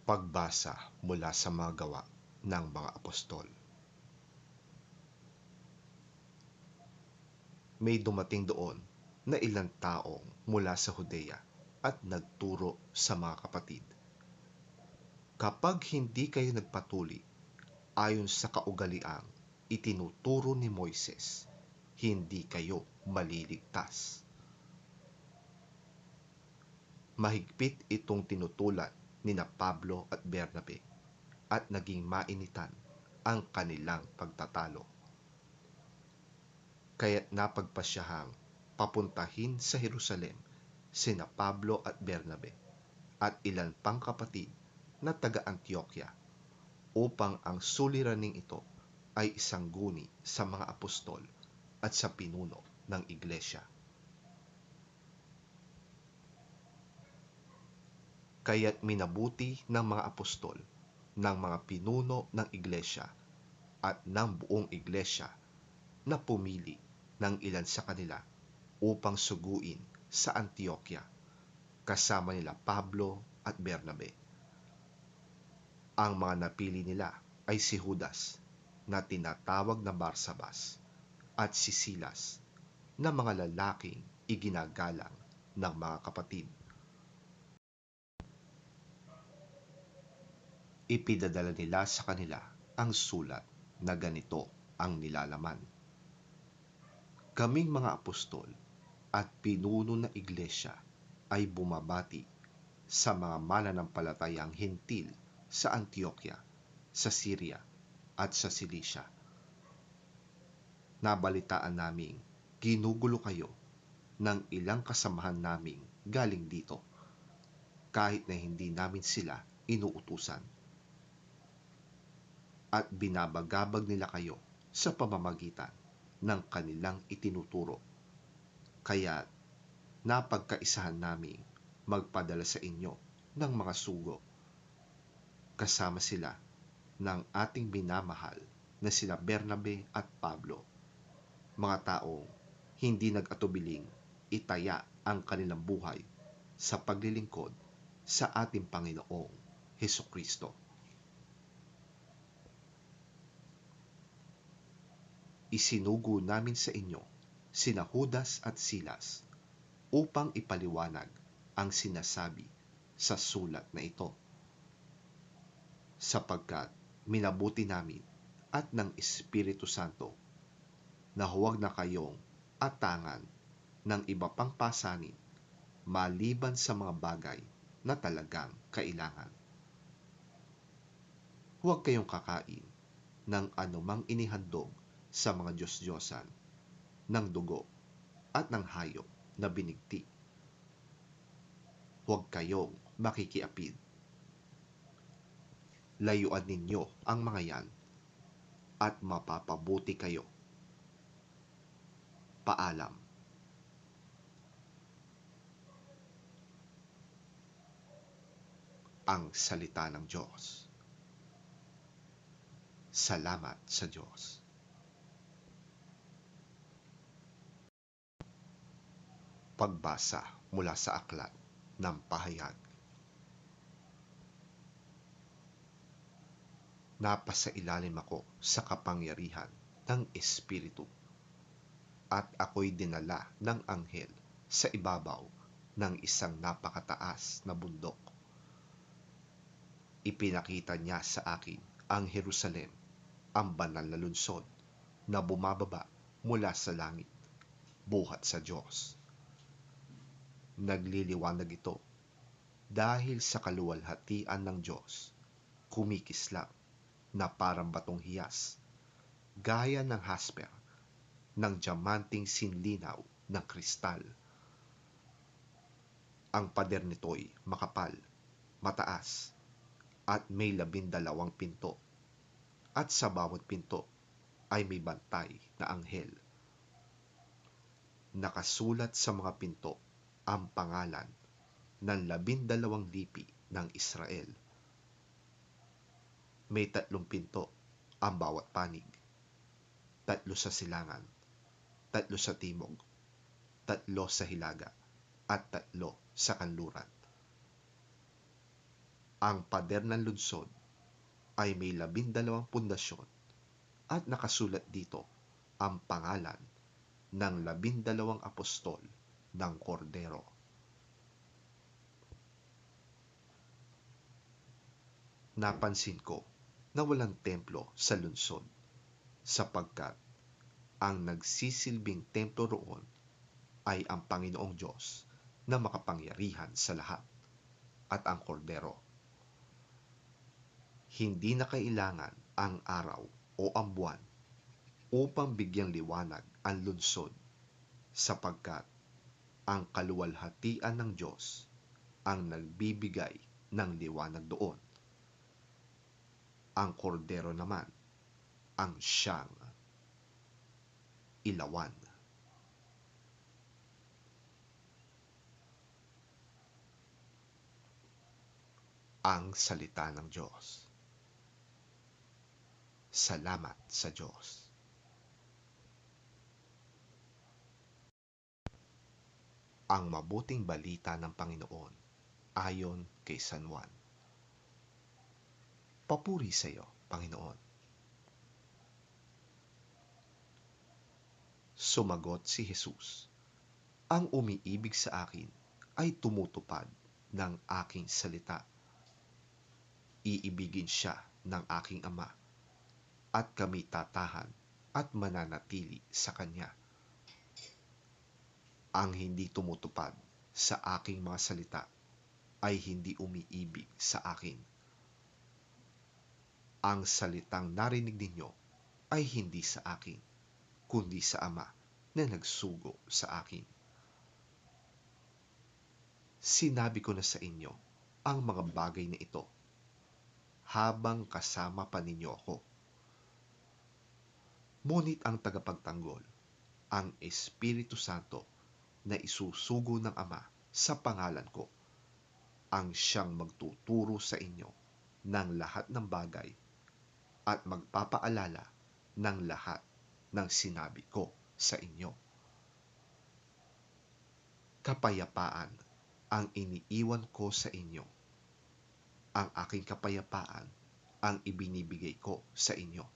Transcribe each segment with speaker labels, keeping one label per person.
Speaker 1: Pagbasa mula sa mga gawa ng mga apostol. May dumating doon na ilang taong mula sa Judea at nagturo sa mga kapatid. Kapag hindi kayo nagpatuli ayon sa kaugaliang itinuturo ni Moises, hindi kayo maliligtas. Mahigpit itong tinutulan nina Pablo at Bernabe at naging mainitan ang kanilang pagtatalo. Kaya't napagpasyahang papuntahin sa Jerusalem sina Pablo at Bernabe at ilan pang kapatid na taga-Antioquia upang ang suliraning ito ay isangguni sa mga apostol at sa pinuno ng iglesia. Kaya't minabuti ng mga apostol, ng mga pinuno ng iglesia at ng buong iglesia na pumili ng ilan sa kanila upang suguin sa Antioquia kasama nila Pablo at Bernabe. Ang mga napili nila ay si Judas na tinatawag na Barsabas at si Silas na mga lalaking iginagalang ng mga kapatid. Ipinadala nila sa kanila ang sulat na ganito ang nilalaman. Kaming mga apostol at pinuno ng iglesia ay bumabati sa mga mananampalatayang Hentil sa Antioquia, sa Syria at sa Cilicia. Nabalitaan naming ginugulo kayo ng ilang kasamahan naming galing dito, kahit na hindi namin sila inuutusan. At binabagabag nila kayo sa pamamagitan ng kanilang itinuturo. Kaya napagkaisahan namin magpadala sa inyo ng mga sugo. Kasama sila ng ating minamahal na sina Bernabe at Pablo, mga taong hindi nag-atubiling itaya ang kanilang buhay sa paglilingkod sa ating Panginoong Hesukristo. Isinugo namin sa inyo sina Judas at Silas upang ipaliwanag ang sinasabi sa sulat na ito, sapagkat minabuti namin at ng Espiritu Santo na huwag na kayong atangan ng iba pang pasanin maliban sa mga bagay na talagang kailangan. Huwag kayong kakain ng anumang inihandog sa mga Diyos-Diyosan, ng dugo at ng hayop na binigti. Huwag kayong makikiapid. Layuan ninyo ang mga yan at mapapabuti kayo. Paalam. Ang salita ng Diyos. Salamat sa Diyos. Pagbasa mula sa aklat ng pahayag. Napasailalim ako sa kapangyarihan ng Espiritu at ako'y dinala ng anghel sa ibabaw ng isang napakataas na bundok. Ipinakita niya sa akin ang Jerusalem, ang banal na lungsod na bumababa mula sa langit, buhat sa Diyos. Nagliliwanag ito dahil sa kaluwalhatian ng Diyos, kumikislap na parang batong hiyas, gaya ng hasper, ng diamanting sinlinaw ng kristal. Ang pader nito'y makapal, mataas, at may 12 pinto, at sa bawat pinto ay may bantay na anghel. Nakasulat sa mga pinto ang pangalan ng 12 lipi ng Israel. May 3 pinto ang bawat panig, 3 sa silangan, 3 sa timog, 3 sa hilaga, at 3 sa kanluran. Ang pader ng lungsod ay may 12 pundasyon at nakasulat dito ang pangalan ng 12 apostol ng Kordero. Napansin ko na walang templo sa lungsod sapagkat ang nagsisilbing templo roon ay ang Panginoong Diyos na makapangyarihan sa lahat at ang Kordero. Hindi na kailangan ang araw o ang buwan upang bigyang liwanag ang lungsod sapagkat ang kaluwalhatian ng Diyos ang nagbibigay ng liwanag doon. Ang Kordero naman ang siyang ilawan. Ang salita ng Diyos. Salamat sa Diyos. Ang mabuting balita ng Panginoon ayon kay San Juan. Papuri sa iyo, Panginoon. Sumagot si Jesus, ang umiibig sa akin ay tumutupad ng aking salita. Iibigin siya ng aking Ama, at kami tatahan at mananatili sa Kanya. Ang hindi tumutupad sa aking mga salita ay hindi umiibig sa akin. Ang salitang narinig ninyo ay hindi sa akin, kundi sa Ama na nagsugo sa akin. Sinabi ko na sa inyo ang mga bagay na ito habang kasama pa ninyo ako. Ngunit ang tagapagtanggol, ang Espiritu Santo na isusugo ng Ama sa pangalan ko, ang siyang magtuturo sa inyo ng lahat ng bagay at magpapaalala ng lahat ng sinabi ko sa inyo. Kapayapaan ang iniiwan ko sa inyo. Ang aking kapayapaan ang ibinibigay ko sa inyo.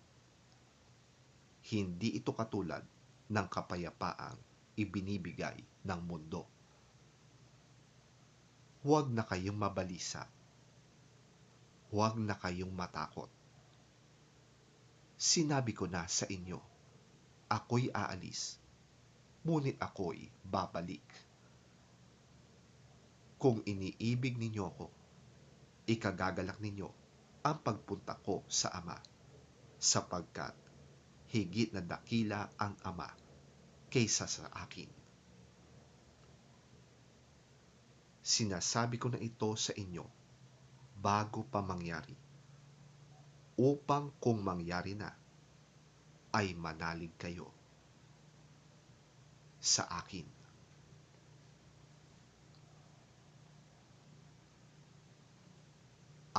Speaker 1: Hindi ito katulad ng kapayapaang ibinibigay ng mundo. Huwag na kayong mabalisa. Huwag na kayong matakot. Sinabi ko na sa inyo, ako'y aalis, ngunit ako'y babalik. Kung iniibig ninyo ako, ikagagalak ninyo ang pagpunta ko sa Ama, sapagkat higit na dakila ang Ama kaysa sa akin. Sinasabi ko na ito sa inyo bago pa mangyari, upang kung mangyari na, ay manalig kayo sa akin.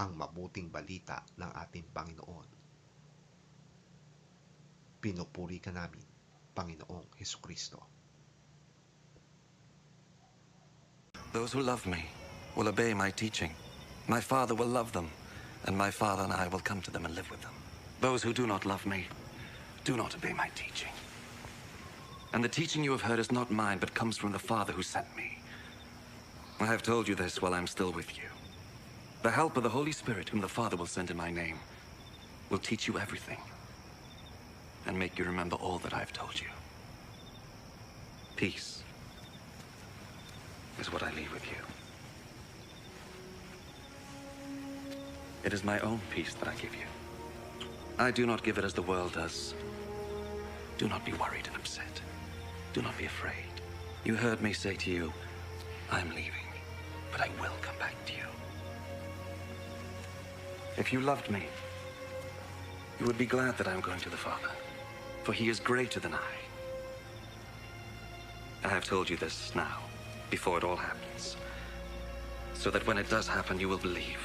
Speaker 1: Ang mabuting balita ng ating Panginoon. Pinupuri ka namin, Panginoong Hesukristo.
Speaker 2: Those who love me will obey my teaching. My Father will love them, and my Father and I will come to them and live with them. Those who do not love me do not obey my teaching. And the teaching you have heard is not mine, but comes from the Father who sent me. I have told you this while I'm still with you. The help of the Holy Spirit, whom the Father will send in my name, will teach you everything and make you remember all that I've told you. Peace is what I leave with you. It is my own peace that I give you. I do not give it as the world does. Do not be worried and upset. Do not be afraid. You heard me say to you, I'm leaving, but I will come back to you. If you loved me, you would be glad that I am going to the Father, for he is greater than I. I have told you this now, before it all happens, so that when it does happen, you will believe.